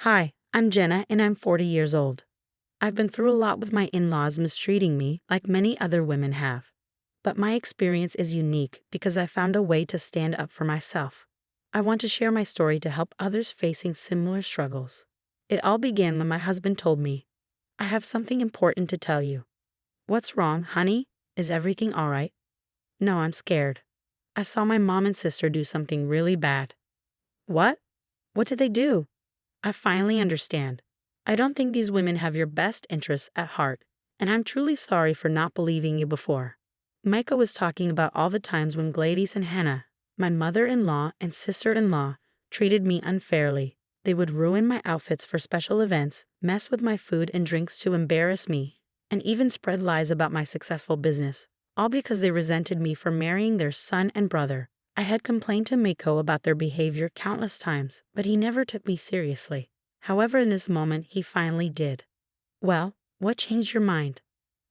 Hi, I'm Jenna and I'm 40 years old. I've been through a lot with my in-laws mistreating me like many other women have. But my experience is unique because I found a way to stand up for myself. I want to share my story to help others facing similar struggles. It all began when my husband told me, "I have something important to tell you." "What's wrong, honey? Is everything all right?" "No, I'm scared. I saw my mom and sister do something really bad." "What? What did they do?" "I finally understand. I don't think these women have your best interests at heart, and I'm truly sorry for not believing you before." Micah was talking about all the times when Gladys and Hannah, my mother-in-law and sister-in-law, treated me unfairly. They would ruin my outfits for special events, mess with my food and drinks to embarrass me, and even spread lies about my successful business, all because they resented me for marrying their son and brother. I had complained to Mako about their behavior countless times, but he never took me seriously. However, in this moment, he finally did. "Well, what changed your mind?"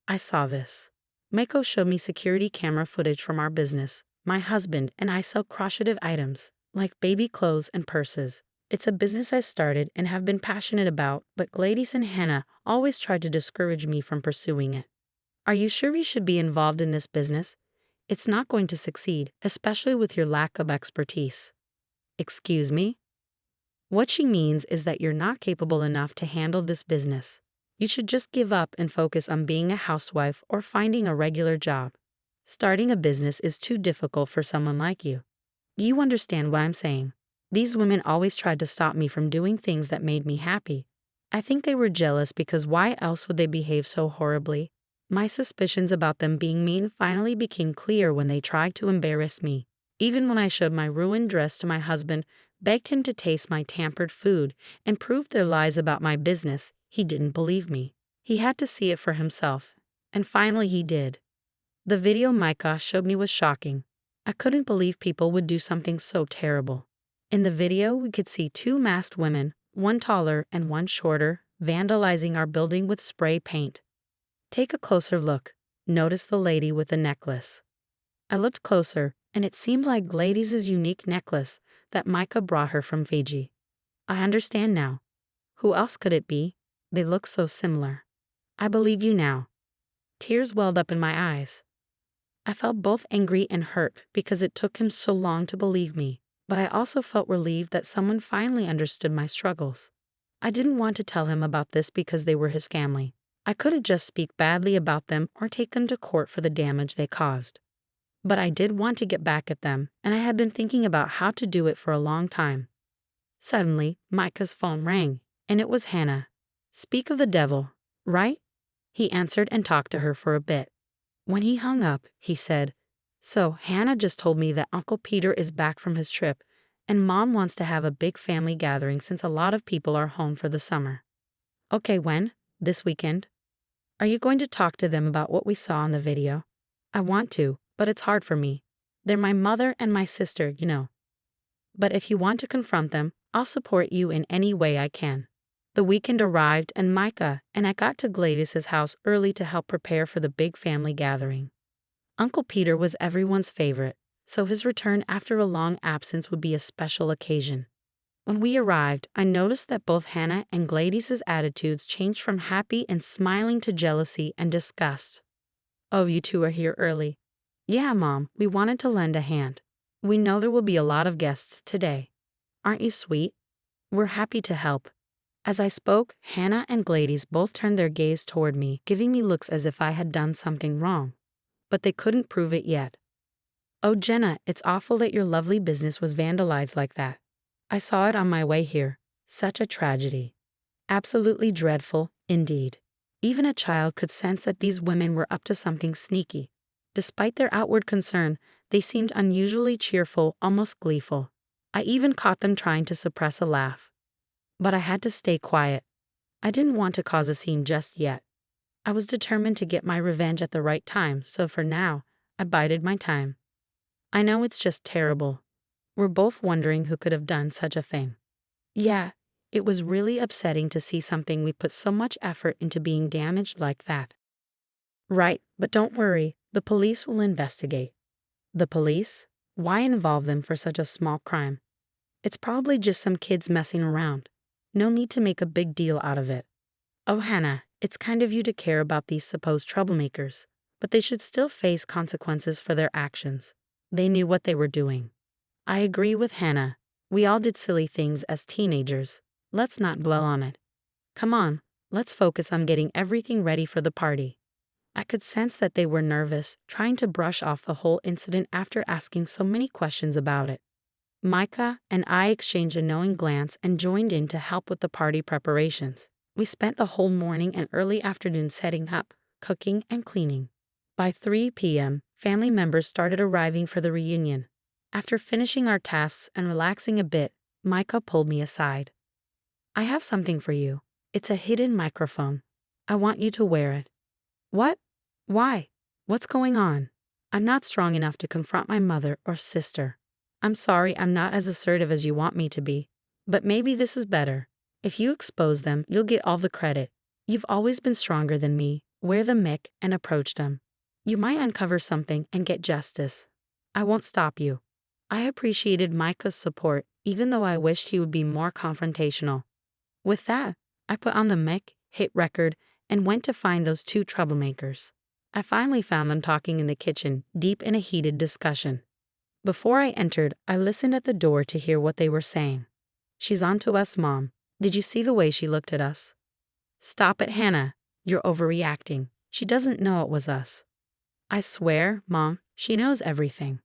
"I saw this." Mako showed me security camera footage from our business. My husband and I sell crocheted items, like baby clothes and purses. It's a business I started and have been passionate about, but Gladys and Hannah always tried to discourage me from pursuing it. "Are you sure you should be involved in this business? It's not going to succeed, especially with your lack of expertise." "Excuse me?" What she means is that you're not capable enough to handle this business. You should just give up and focus on being a housewife or finding a regular job. Starting a business is too difficult for someone like you. Do you understand what I'm saying? These women always tried to stop me from doing things that made me happy. I think they were jealous because why else would they behave so horribly? My suspicions about them being mean finally became clear when they tried to embarrass me. Even when I showed my ruined dress to my husband, begged him to taste my tampered food, and proved their lies about my business, he didn't believe me. He had to see it for himself, and finally he did. The video Micah showed me was shocking. I couldn't believe people would do something so terrible. In the video, we could see two masked women, one taller and one shorter, vandalizing our building with spray paint. Take a closer look. Notice the lady with the necklace. I looked closer, and it seemed like Gladys' unique necklace that Micah brought her from Fiji. I understand now. Who else could it be? They look so similar. I believe you now. Tears welled up in my eyes. I felt both angry and hurt because it took him so long to believe me, but I also felt relieved that someone finally understood my struggles. I didn't want to tell him about this because they were his family. I couldn't just speak badly about them or take them to court for the damage they caused. But I did want to get back at them, and I had been thinking about how to do it for a long time. Suddenly, Micah's phone rang, and it was Hannah. "Speak of the devil, right?" He answered and talked to her for a bit. When he hung up, he said, "So Hannah just told me that Uncle Peter is back from his trip, and Mom wants to have a big family gathering since a lot of people are home for the summer." "Okay, when? This weekend?" "Are you going to talk to them about what we saw in the video?" "I want to, but it's hard for me. They're my mother and my sister, you know. But if you want to confront them, I'll support you in any way I can." The weekend arrived and Micah and I got to Gladys's house early to help prepare for the big family gathering. Uncle Peter was everyone's favorite, so his return after a long absence would be a special occasion. When we arrived, I noticed that both Hannah and Gladys's attitudes changed from happy and smiling to jealousy and disgust. "Oh, you two are here early." "Yeah, Mom, we wanted to lend a hand. We know there will be a lot of guests today. Aren't you sweet? We're happy to help." As I spoke, Hannah and Gladys both turned their gaze toward me, giving me looks as if I had done something wrong. But they couldn't prove it yet. "Oh, Jenna, it's awful that your lovely business was vandalized like that. I saw it on my way here. Such a tragedy." "Absolutely dreadful, indeed. Even a child could sense that these women were up to something sneaky. Despite their outward concern, they seemed unusually cheerful, almost gleeful. I even caught them trying to suppress a laugh. But I had to stay quiet. I didn't want to cause a scene just yet. I was determined to get my revenge at the right time, so for now, I bided my time. I know it's just terrible. We're both wondering who could have done such a thing. Yeah, it was really upsetting to see something we put so much effort into being damaged like that." "Right, but don't worry, the police will investigate." "The police? Why involve them for such a small crime? It's probably just some kids messing around." No need to make a big deal out of it. Oh, Hannah, it's kind of you to care about these supposed troublemakers, but they should still face consequences for their actions. They knew what they were doing. I agree with Hannah. We all did silly things as teenagers. Let's not dwell on it. Come on, let's focus on getting everything ready for the party. I could sense that they were nervous, trying to brush off the whole incident after asking so many questions about it. Micah and I exchanged a knowing glance and joined in to help with the party preparations. We spent the whole morning and early afternoon setting up, cooking, and cleaning. By 3 p.m., family members started arriving for the reunion. After finishing our tasks and relaxing a bit, Micah pulled me aside. I have something for you. It's a hidden microphone. I want you to wear it. What? Why? What's going on? I'm not strong enough to confront my mother or sister. I'm sorry I'm not as assertive as you want me to be, but maybe this is better. If you expose them, you'll get all the credit. You've always been stronger than me. Wear the mic and approach them. You might uncover something and get justice. I won't stop you. I appreciated Micah's support, even though I wished he would be more confrontational. With that, I put on the mic, hit record, and went to find those two troublemakers. I finally found them talking in the kitchen, deep in a heated discussion. Before I entered, I listened at the door to hear what they were saying. She's on to us, Mom. Did you see the way she looked at us? Stop it, Hannah. You're overreacting. She doesn't know it was us. I swear, Mom, she knows everything.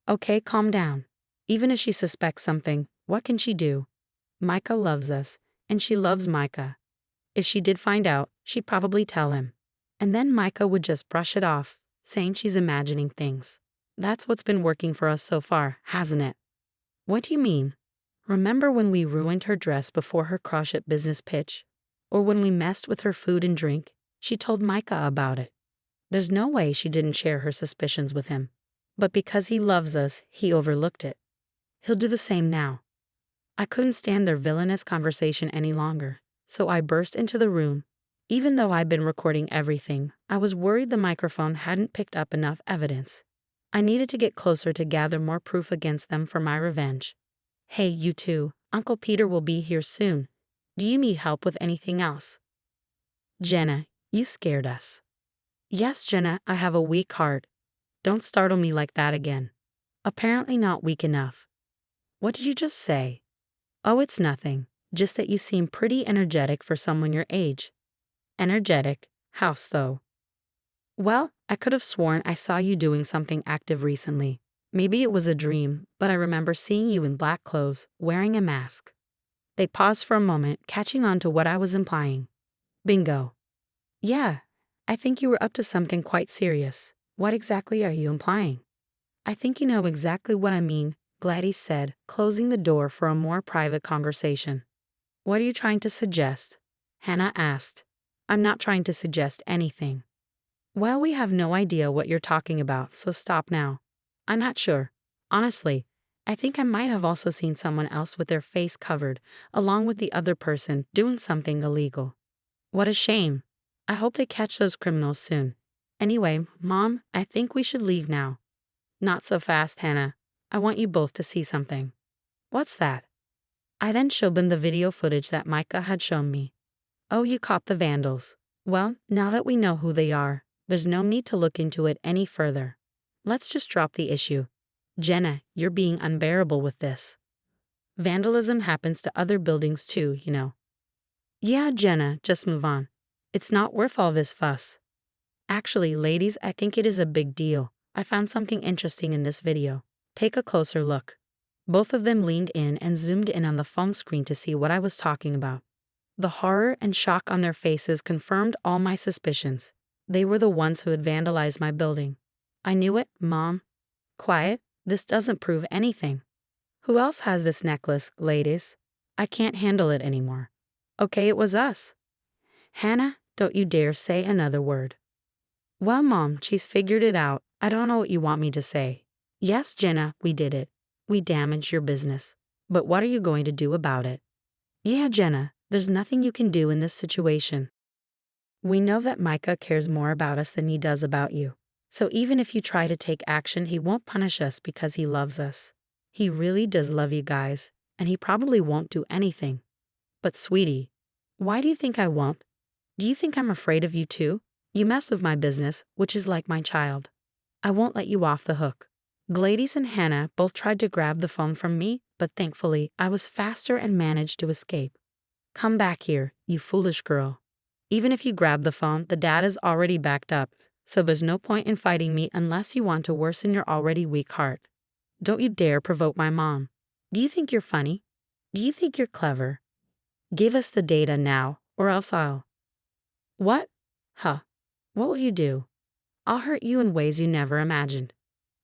Okay, calm down. Even if she suspects something, what can she do? Micah loves us, and she loves Micah. If she did find out, she'd probably tell him. And then Micah would just brush it off, saying she's imagining things. That's what's been working for us so far, hasn't it? What do you mean? Remember when we ruined her dress before her crush at business pitch? Or when we messed with her food and drink? She told Micah about it. There's no way she didn't share her suspicions with him. But because he loves us, he overlooked it. He'll do the same now. I couldn't stand their villainous conversation any longer, so I burst into the room. Even though I'd been recording everything, I was worried the microphone hadn't picked up enough evidence. I needed to get closer to gather more proof against them for my revenge. Hey, you two, Uncle Peter will be here soon. Do you need help with anything else? Jenna, you scared us. Yes, Jenna, I have a weak heart. Don't startle me like that again. Apparently not weak enough. What did you just say? Oh, it's nothing, just that you seem pretty energetic for someone your age. Energetic? How so? Well, I could have sworn I saw you doing something active recently. Maybe it was a dream, but I remember seeing you in black clothes, wearing a mask. They paused for a moment, catching on to what I was implying. Bingo. Yeah, I think you were up to something quite serious. What exactly are you implying? I think you know exactly what I mean, Gladys said, closing the door for a more private conversation. What are you trying to suggest? Hannah asked. I'm not trying to suggest anything. Well, we have no idea what you're talking about, so stop now. I'm not sure. Honestly, I think I might have also seen someone else with their face covered, along with the other person, doing something illegal. What a shame. I hope they catch those criminals soon. Anyway, Mom, I think we should leave now. Not so fast, Hannah. I want you both to see something. What's that? I then showed them the video footage that Micah had shown me. Oh, you caught the vandals. Well, now that we know who they are, there's no need to look into it any further. Let's just drop the issue. Jenna, you're being unbearable with this. Vandalism happens to other buildings too, you know. Yeah, Jenna, just move on. It's not worth all this fuss. Actually, ladies, I think it is a big deal. I found something interesting in this video. Take a closer look. Both of them leaned in and zoomed in on the phone screen to see what I was talking about. The horror and shock on their faces confirmed all my suspicions. They were the ones who had vandalized my building. I knew it, Mom. Quiet, this doesn't prove anything. Who else has this necklace, ladies? I can't handle it anymore. Okay, it was us. Hannah, don't you dare say another word. Well, Mom, she's figured it out. I don't know what you want me to say. Yes, Jenna, we did it. We damaged your business. But what are you going to do about it? Yeah, Jenna, there's nothing you can do in this situation. We know that Micah cares more about us than he does about you. So even if you try to take action, he won't punish us because he loves us. He really does love you guys, and he probably won't do anything. But sweetie, why do you think I won't? Do you think I'm afraid of you too? You mess with my business, which is like my child. I won't let you off the hook. Gladys and Hannah both tried to grab the phone from me, but thankfully I was faster and managed to escape. Come back here, you foolish girl. Even if you grab the phone, the data's already backed up, so there's no point in fighting me unless you want to worsen your already weak heart. Don't you dare provoke my mom. Do you think you're funny? Do you think you're clever? Give us the data now, or else I'll. What? Huh. What will you do? I'll hurt you in ways you never imagined.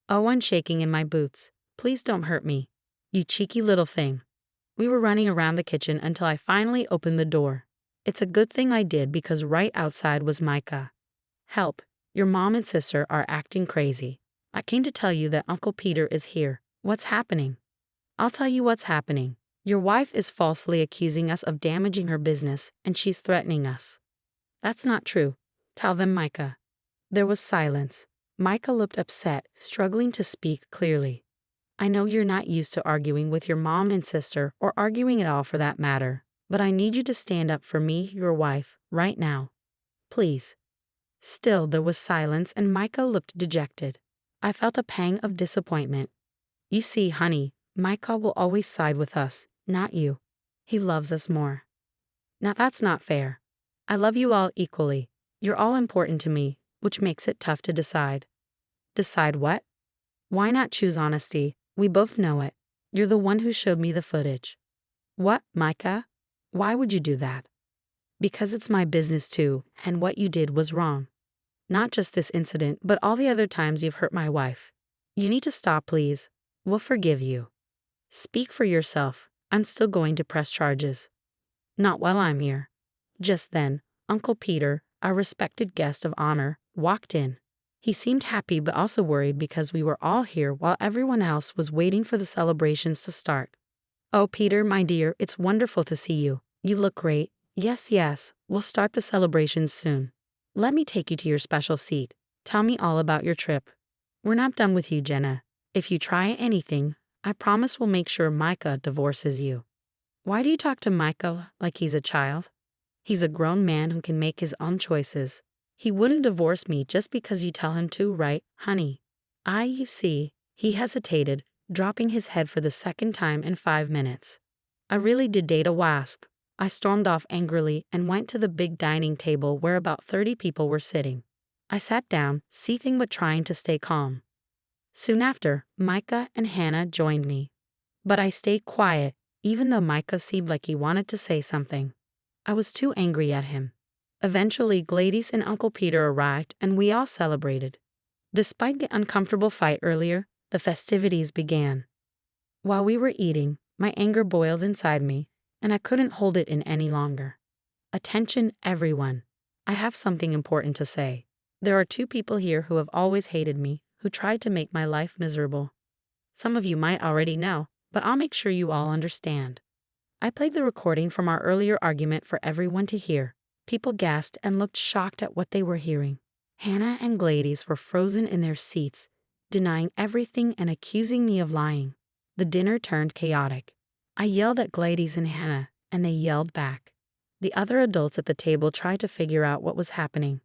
Oh, I'm shaking in my boots. Please don't hurt me. You cheeky little thing. We were running around the kitchen until I finally opened the door. It's a good thing I did because right outside was Micah. Help, your mom and sister are acting crazy. I came to tell you that Uncle Peter is here. What's happening? I'll tell you what's happening. Your wife is falsely accusing us of damaging her business, and she's threatening us. That's not true. Tell them, Micah. There was silence. Micah looked upset, struggling to speak clearly. I know you're not used to arguing with your mom and sister, or arguing at all for that matter, but I need you to stand up for me, your wife, right now. Please. Still, there was silence, and Micah looked dejected. I felt a pang of disappointment. You see, honey, Micah will always side with us, not you. He loves us more. Now that's not fair. I love you all equally. You're all important to me, which makes it tough to decide. Decide what? Why not choose honesty? We both know it. You're the one who showed me the footage. What, Micah? Why would you do that? Because it's my business too, and what you did was wrong. Not just this incident, but all the other times you've hurt my wife. You need to stop, please. We'll forgive you. Speak for yourself. I'm still going to press charges. Not while I'm here. Just then, Uncle Peter, our respected guest of honor, walked in. He seemed happy but also worried because we were all here while everyone else was waiting for the celebrations to start. Oh, Peter, my dear, it's wonderful to see you. You look great. Yes, we'll start the celebrations soon. Let me take you to your special seat. Tell me all about your trip. We're not done with you, Jenna. If you try anything, I promise we'll make sure Micah divorces you. Why do you talk to Micah like he's a child? He's a grown man who can make his own choices. He wouldn't divorce me just because you tell him to, right, honey? You see, he hesitated, dropping his head for the second time in 5 minutes. I really did date a wasp. I stormed off angrily and went to the big dining table where about 30 people were sitting. I sat down, seething but trying to stay calm. Soon after, Micah and Hannah joined me. But I stayed quiet, even though Micah seemed like he wanted to say something. I was too angry at him. Eventually, Gladys and Uncle Peter arrived, and we all celebrated. Despite the uncomfortable fight earlier, the festivities began. While we were eating, my anger boiled inside me, and I couldn't hold it in any longer. Attention, everyone. I have something important to say. There are 2 people here who have always hated me, who tried to make my life miserable. Some of you might already know, but I'll make sure you all understand. I played the recording from our earlier argument for everyone to hear. People gasped and looked shocked at what they were hearing. Hannah and Gladys were frozen in their seats, denying everything and accusing me of lying. The dinner turned chaotic. I yelled at Gladys and Hannah, and they yelled back. The other adults at the table tried to figure out what was happening.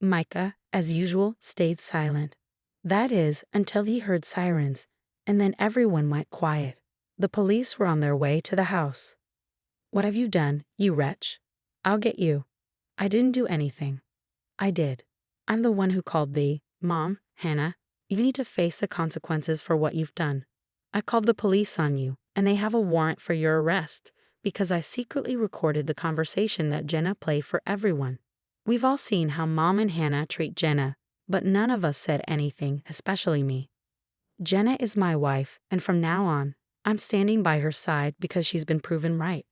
Micah, as usual, stayed silent. That is, until he heard sirens, and then everyone went quiet. The police were on their way to the house. What have you done, you wretch? I'll get you. I didn't do anything. I did. I'm the one who called thee. Mom, Hannah, you need to face the consequences for what you've done. I called the police on you, and they have a warrant for your arrest, because I secretly recorded the conversation that Jenna played for everyone. We've all seen how Mom and Hannah treat Jenna, but none of us said anything, especially me. Jenna is my wife, and from now on, I'm standing by her side because she's been proven right.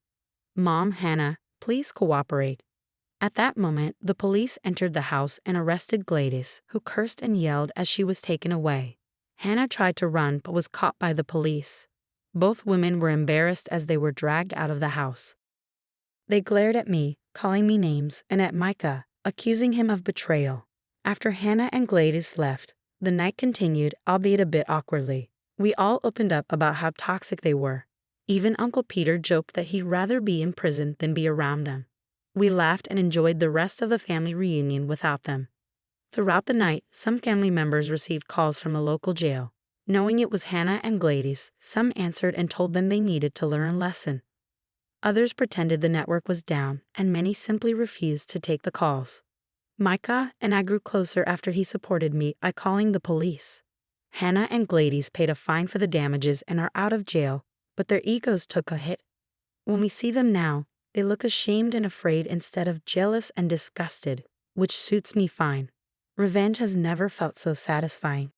Mom, Hannah, please cooperate. At that moment, the police entered the house and arrested Gladys, who cursed and yelled as she was taken away. Hannah tried to run but was caught by the police. Both women were embarrassed as they were dragged out of the house. They glared at me, calling me names, and at Micah, accusing him of betrayal. After Hannah and Gladys left, the night continued, albeit a bit awkwardly. We all opened up about how toxic they were. Even Uncle Peter joked that he'd rather be in prison than be around them. We laughed and enjoyed the rest of the family reunion without them. Throughout the night, some family members received calls from a local jail. Knowing it was Hannah and Gladys, some answered and told them they needed to learn a lesson. Others pretended the network was down, and many simply refused to take the calls. Micah and I grew closer after he supported me by calling the police. Hannah and Gladys paid a fine for the damages and are out of jail, but their egos took a hit. When we see them now, they look ashamed and afraid instead of jealous and disgusted, which suits me fine. Revenge has never felt so satisfying.